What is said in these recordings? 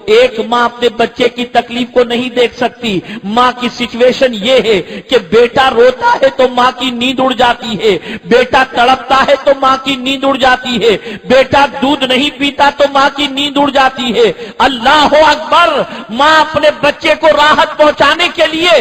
ایک ماں اپنے بچے کی تکلیف کو نہیں دیکھ سکتی. ماں کی سچویشن یہ ہے کہ بیٹا روتا ہے تو ماں کی نیند اڑ جاتی ہے, بیٹا تڑپتا ہے تو ماں کی نیند اڑ جاتی ہے, بیٹا دودھ نہیں پیتا تو ماں کی نیند اڑ جاتی ہے. اللہ اکبر. ماں اپنے بچے کو راحت پہنچانے کے لیے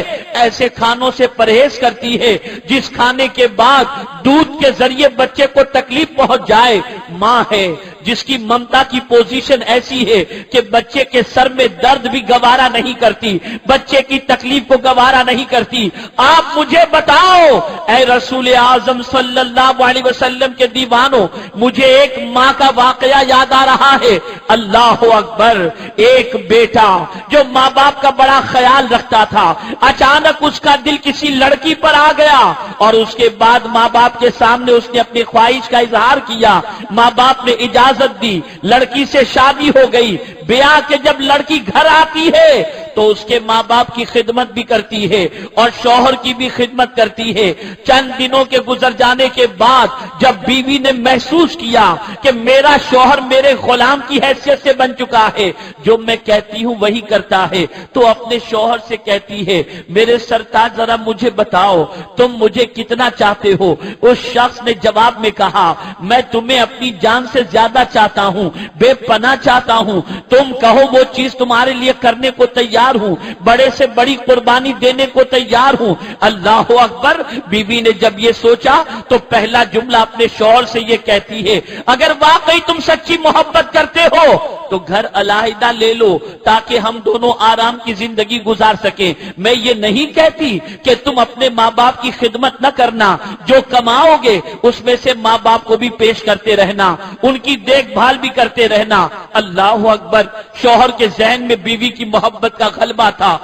ایسے کھانوں سے پرہیز کرتی ہے جس کھانے کے بعد دودھ کے ذریعے بچے کو تکلیف پہنچ جائے. ماں ہے جس کی ممتا کی پوزیشن ایسی ہے کہ بچے کے سر میں درد بھی گوارا نہیں کرتی, بچے کی تکلیف کو گوارا نہیں کرتی. آپ مجھے بتاؤ اے رسول اعظم صلی اللہ علیہ وسلم کے دیوانوں, مجھے ایک ماں کا واقعہ یاد آ رہا ہے. اللہ اکبر. ایک بیٹا جو ماں باپ کا بڑا خیال رکھتا تھا, اچانک اس کا دل کسی لڑکی پر آ گیا اور اس کے بعد ماں باپ کے سامنے اس نے اپنی خواہش کا اظہار کیا. ماں باپ نے اجازت دی, لڑکی سے شادی ہو گئی. بیاہ کے جب لڑکی گھر آتی ہے تو اس کے ماں باپ کی خدمت بھی کرتی ہے اور شوہر کی بھی خدمت کرتی ہے. چند دنوں کے گزر جانے کے بعد جب بیوی نے محسوس کیا کہ میرا شوہر میرے غلام کی حیثیت سے بن چکا ہے, جو میں کہتی ہوں وہی کرتا ہے, تو اپنے شوہر سے کہتی ہے میرے سرتاج ذرا مجھے بتاؤ تم مجھے کتنا چاہتے ہو. اس شخص نے جواب میں کہا میں تمہیں اپنی جان سے زیادہ چاہتا ہوں, بے پناہ چاہتا ہوں. تم کہو وہ چیز تمہارے لیے کرنے کو تیار ہوں, بڑے سے بڑی قربانی دینے کو تیار ہوں. اللہ اکبر. بیوی نے جب یہ سوچا تو پہلا جملہ اپنے شوہر سے یہ کہتی ہے اگر واقعی تم سچی محبت کرتے ہو تو گھر علیحدہ لے لو تاکہ ہم دونوں آرام کی زندگی گزار سکیں. میں یہ نہیں کہتی کہ تم اپنے ماں باپ کی خدمت نہ کرنا, جو کماؤ گے اس میں سے ماں باپ کو بھی پیش کرتے رہنا, ان کی دیکھ بھال بھی کرتے رہنا. اللہ اکبر. شوہر کے ذہن میں بیوی کی محبت کا غلبہ تھا,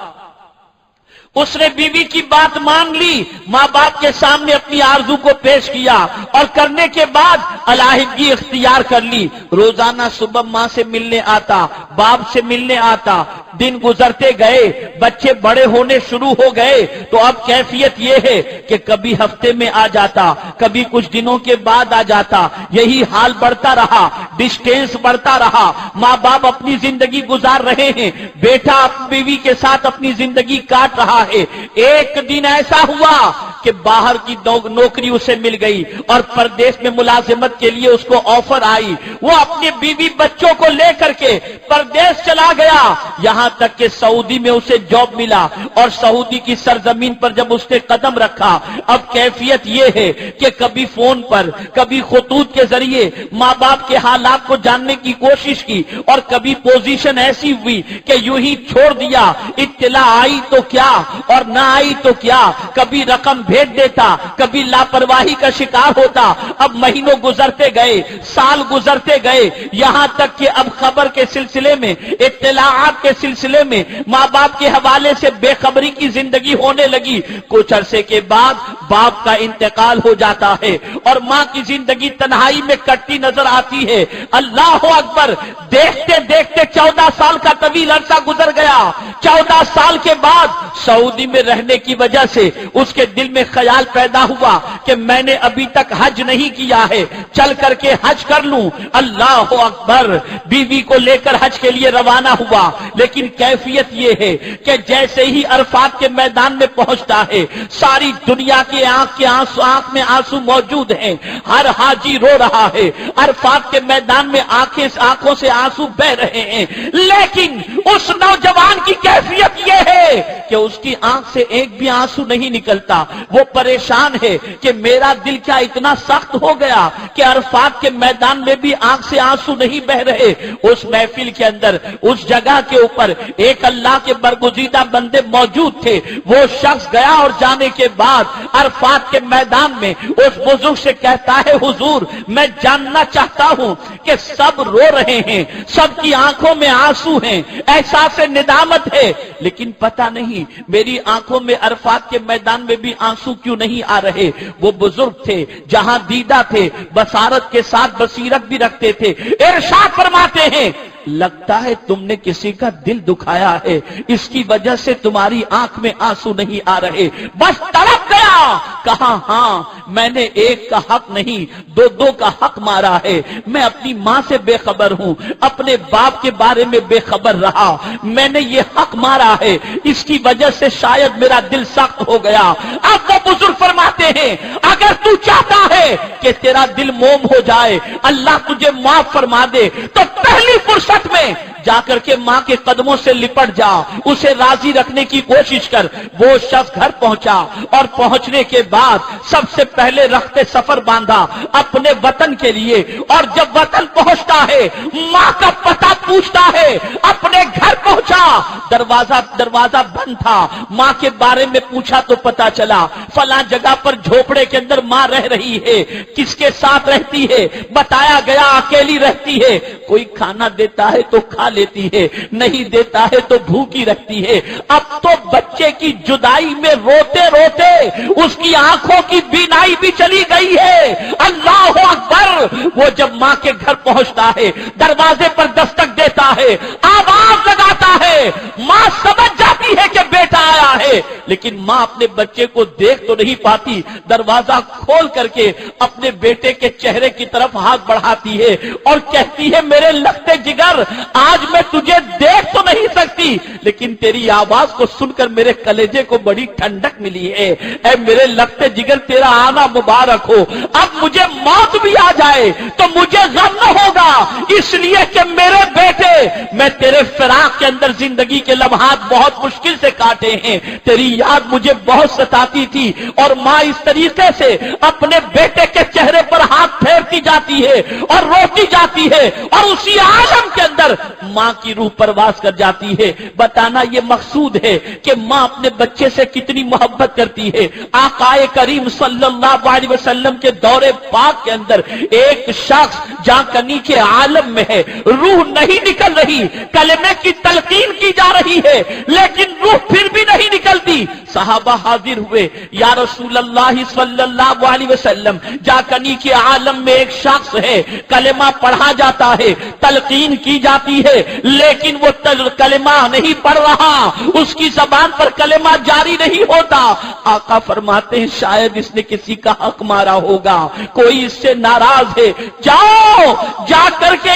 اس نے بیوی کی بات مان لی, ماں باپ کے سامنے اپنی آرزو کو پیش کیا اور کرنے کے بعد علیحدگی اختیار کر لی. روزانہ صبح ماں سے ملنے آتا, باپ سے ملنے آتا. دن گزرتے گئے, بچے بڑے ہونے شروع ہو گئے تو اب کیفیت یہ ہے کہ کبھی ہفتے میں آ جاتا, کبھی کچھ دنوں کے بعد آ جاتا. یہی حال بڑھتا رہا, ڈسٹینس بڑھتا رہا. ماں باپ اپنی زندگی گزار رہے ہیں, بیٹا بیوی کے ساتھ اپنی زندگی کاٹ رہا ہے. ایک دن ایسا ہوا کہ باہر کی نوکری اسے مل گئی اور پردیس میں ملازمت کے لیے اس کو آفر آئی. وہ اپنے بیوی بچوں کو لے کر کے پردیس چلا گیا, یہاں تک کہ سعودی میں اسے جاب ملا. اور سعودی کی سرزمین پر جب اس نے قدم رکھا, اب کیفیت یہ ہے کہ کبھی فون پر, کبھی خطوط کے ذریعے ماں باپ کے حالات کو جاننے کی کوشش کی, اور کبھی پوزیشن ایسی ہوئی کہ یوں ہی چھوڑ دیا. اطلاع آئی تو کیا اور نہ آئی تو کیا, کبھی رقم بھیج دیتا, کبھی لاپرواہی کا شکار ہوتا. اب مہینوں گزرتے گئے, سال گزرتے گئے, یہاں تک کہ اب خبر کے سلسلے میں, اطلاعات کے سلسلے میں ماں باپ کے حوالے سے بے خبری کی زندگی ہونے لگی. کچھ عرصے کے بعد باپ کا انتقال ہو جاتا ہے اور ماں کی زندگی تنہائی میں کٹتی نظر آتی ہے. اللہ اکبر. دیکھتے دیکھتے 14 سال کا طویل عرصہ گزر گیا. 14 سال کے بعد سعودی میں رہنے کی وجہ سے اس کے دل میں خیال پیدا ہوا کہ میں نے ابھی تک حج نہیں کیا ہے, چل کر کے حج کر لوں. اللہ اکبر. بیوی کو لے کر حج کے لیے روانہ ہوا, لیکن کیفیت یہ ہے کہ جیسے ہی عرفات کے میدان میں پہنچتا ہے, ساری دنیا کی آنکھ میں آنسو موجود ہیں. ہر حاجی رو رہا ہے, عرفات کے میدان میں آنکھوں سے آنسو بہ رہے ہیں, لیکن اس نوجوان کی کیفیت یہ ہے کہ اس کی آنکھ سے ایک بھی آنسو نہیں نکلتا. وہ پریشان ہے کہ میرا دل کیا اتنا سخت ہو گیا کہ عرفات کے میدان میں بھی آنکھ سے آنسو نہیں بہ رہے. اس محفل کے اندر, اس جگہ کے اوپر ایک اللہ کے برگزیدہ بندے موجود تھے. وہ شخص گیا اور جانے کے بعد عرفات کے میدان میں اس بزرگ سے کہتا ہے حضور میں جاننا چاہتا ہوں کہ سب رو رہے ہیں, سب کی آنکھوں میں آنسو ہیں, احساس ندامت ہے, لیکن پتہ نہیں میری آنکھوں میں عرفات کے میدان میں بھی آنسو کیوں نہیں آ رہے. وہ بزرگ تھے, جہاں دیدہ تھے, بصارت کے ساتھ بصیرت بھی رکھتے تھے. ارشاد فرماتے ہیں لگتا ہے تم نے کسی کا دل دکھایا ہے, اس کی وجہ سے تمہاری آنکھ میں آنسو نہیں آ رہے. بس تڑپ گیا کہا ہاں میں نے ایک کا حق نہیں دو کا حق مارا ہے، میں اپنی ماں سے بے خبر ہوں، اپنے باپ کے بارے میں بے خبر رہا، میں نے یہ حق مارا ہے، اس کی وجہ سے شاید میرا دل سخت ہو گیا۔ اب وہ بزرگ فرماتے ہیں اگر تو چاہتا ہے کہ تیرا دل موم ہو جائے، اللہ تجھے معاف فرما دے، تو پہلی فرصت میں جا کر کے ماں کے قدموں سے لپٹ جا، اسے راضی رکھنے کی کوشش کر۔ وہ شخص گھر پہنچا اور پہنچنے کے بعد سب سے پہلے رخت سفر باندھا اپنے وطن کے لیے، اور جب وطن پہنچتا ہے ماں کا پتہ پوچھتا ہے، اپنے گھر پہنچا دروازہ بند تھا، ماں کے بارے میں پوچھا تو پتا چلا فلاں جگہ پر جھوپڑے کے اندر ماں رہ رہی ہے، کس کے ساتھ رہتی ہے، بتایا گیا اکیلی رہتی ہے، کوئی کھانا دیتا ہے تو کھا لیتی ہے، نہیں دیتا ہے تو بھوکی رکھتی ہے۔ اب تو بچے کی جدائی میں روتے روتے اس کی آنکھوں کی بینائی بھی چلی گئی ہے۔ اللہ اکبر! وہ جب ماں کے گھر پہنچتا ہے، دروازے پر دستک دیتا ہے، آواز لگاتا ہے، ماں سمجھ جاتی ہے کہ بیٹا آیا ہے، لیکن ماں اپنے بچے کو دیکھ تو نہیں پاتی، دروازہ کھول کر کے اپنے بیٹے کے چہرے کی طرف ہاتھ بڑھاتی ہے اور کہتی ہے میرے لگتے جگر آج میں تجھے دیکھ تو نہیں سکتی، لیکن تیری آواز کو سن کر میرے کلیجے کو بڑی ٹھنڈک ملی ہے، اے میرے لگتے جگر تیرا آنا مبارک ہو، اب مجھے موت بھی آ جائے تو مجھے غم نہ ہوگا، اس لیے کہ میرے بیٹے میں تیرے فراق کے اندر زندگی کے لمحات بہت مشکل سے کاٹے ہیں، تیری یاد مجھے بہت ستاتی تھی، اور ماں اس طریقے سے اپنے بیٹے کے چہرے پر ہاتھ پھیرتی جاتی ہے اور روتی جاتی ہے، اور اسی عالم کے اندر ماں کی روح پرواز کر جاتی ہے۔ بتانا یہ مقصود ہے کہ ماں اپنے بچے سے کتنی محبت کرتی ہے۔ آقا کریم صلی اللہ علیہ وسلم کے دور پاک کے اندر ایک شخص جہاں کنی کے عالم میں ہے، روح نہیں نکل رہی، کلمے کی تلقین کی جا رہی ہے لیکن روح پھر بھی نہیں نکلتی۔ صحابہ حاضر ہوئے، یا رسول اللہ صلی اللہ علیہ وسلم جہاں کنی کے عالم میں ایک شخص ہے، کلمہ پڑھا جاتا ہے، تلقین کی جاتی ہے، لیکن وہ کلمہ نہیں پڑھ رہا، اس کی زبان پر کلمہ جاری نہیں ہوتا۔ آقا فرماتے ہیں شاید اس نے کسی کا حق مارا ہوگا، کوئی اس سے ناراض ہے، جاؤ جا کر کے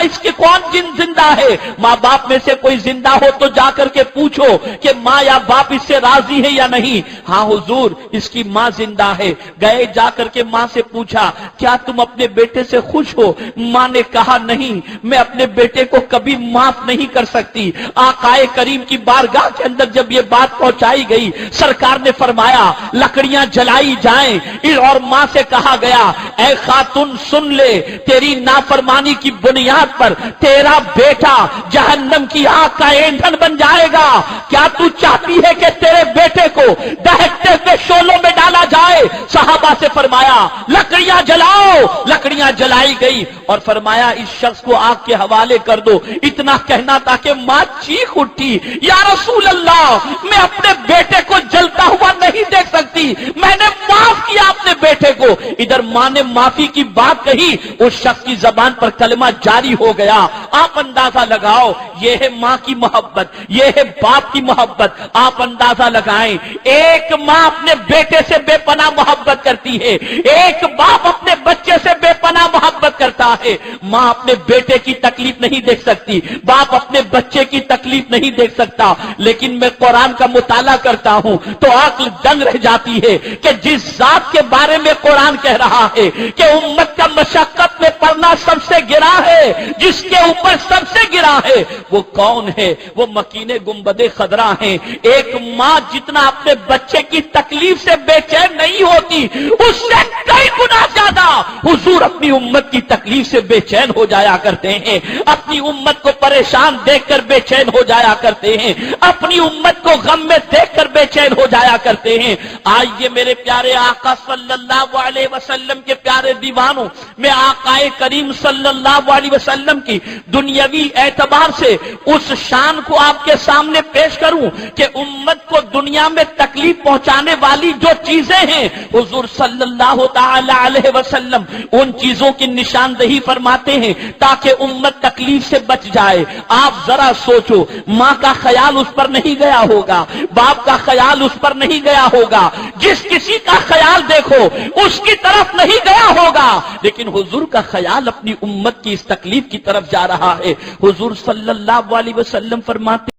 اس کے کون زندہ ہے، ماں باپ میں سے کوئی زندہ ہو تو جا کر کے پوچھو کہ ماں یا باپ اس سے راضی ہے یا نہیں۔ ہاں حضور اس کی ماں زندہ ہے۔ گئے، جا کر کے ماں سے پوچھا کیا تم اپنے بیٹے سے خوش ہو؟ ماں نے کہا نہیں، میں اپنے بیٹے کو کبھی معاف نہیں کر سکتی۔ آقا کریم کی بارگاہ کے اندر جب یہ بات پہنچائی گئی، سرکار نے فرمایا لکڑیاں جلائی جائیں، اور ماں سے کہا گیا اے خاتون سن لے، تیری نافرمانی کی بنیاد پر تیرا بیٹا جہنم کی آگ کا ایندھن بن جائے گا، کیا تو چاہتی ہے کہ تیرے بیٹے کو دہکتے ہوئے شعلوں میں ڈالا جائے؟ صحابہ سے فرمایا لکڑیاں جلاؤ، لکڑیاں جلائی گئی اور فرمایا اس شخص کو آگ کے حوالے کر دو۔ اتنا کہنا تھا کہ ماں چیخ اٹھی، یا رسول اللہ میں اپنے بیٹے کو جلتا ہوا نہیں دیکھ سکتی، میں نے معاف کیا اپنے بیٹے کو۔ ادھر ماں نے معافی کی بات کہی، اس شخص کی زبان پر کلمہ جاری ہو گیا۔ آپ اندازہ لگاؤ، یہ ہے ماں کی محبت، یہ ہے باپ کی محبت۔ آپ اندازہ لگائیں، ایک ماں اپنے بیٹے سے بے پناہ محبت کرتی ہے، ایک باپ اپنے بچے سے بے پناہ محبت کرتا ہے۔ ماں اپنے بیٹے کی تکلیف نہیں دیکھ سکتی، باپ اپنے بچے کی تکلیف نہیں دیکھ سکتا، لیکن میں قرآن کا مطالعہ کرتا ہوں تو عقل دنگ رہ جاتی ہے کہ جس ذات کے بارے میں قرآن کہہ رہا ہے کہ امت کا مشقت میں پڑنا سب سے گرا ہے، جس کے اوپر سب سے گرا ہے، وہ کون ہے؟ وہ مکین گنبد خضرا ہیں۔ ایک ماں جتنا اپنے بچے کی تکلیف سے بے چین نہیں ہوتی، اس سے کئی گنا زیادہ حضور اپنی امت کی تکلیف سے بے چین ہو جایا کرتے ہیں، اپنی امت کو پریشان دیکھ کر بے چین ہو جایا کرتے ہیں، اپنی امت کو غم میں دیکھ کر بے چین ہو جایا کرتے ہیں۔ آئیے میرے پیارے آقا صلی اللہ علیہ وسلم کے پیارے دیوانوں، میں آقا کریم صلی اللہ علیہ وسلم کی دنیاوی اعتبار سے اس شان کو آپ کے سامنے پیش کروں کہ امت کو دنیا میں تکلیف پہنچانے والی جو چیزیں ہیں، حضور صلی اللہ تعالی علیہ وسلم ان چیزوں کی نشاندہی فرماتے ہیں تاکہ امت تکلیف سے بچ جائے۔ آپ ذرا سوچو، ماں کا خیال اس پر نہیں گیا ہوگا، باپ کا خیال اس پر نہیں گیا ہوگا، جس کسی کا خیال دیکھو اس کی طرف نہیں گیا ہوگا، لیکن حضور کا خیال اپنی امت کی اس تکلیف کی طرف جا رہا ہے۔ حضور صلی اللہ علیہ وسلم فرماتے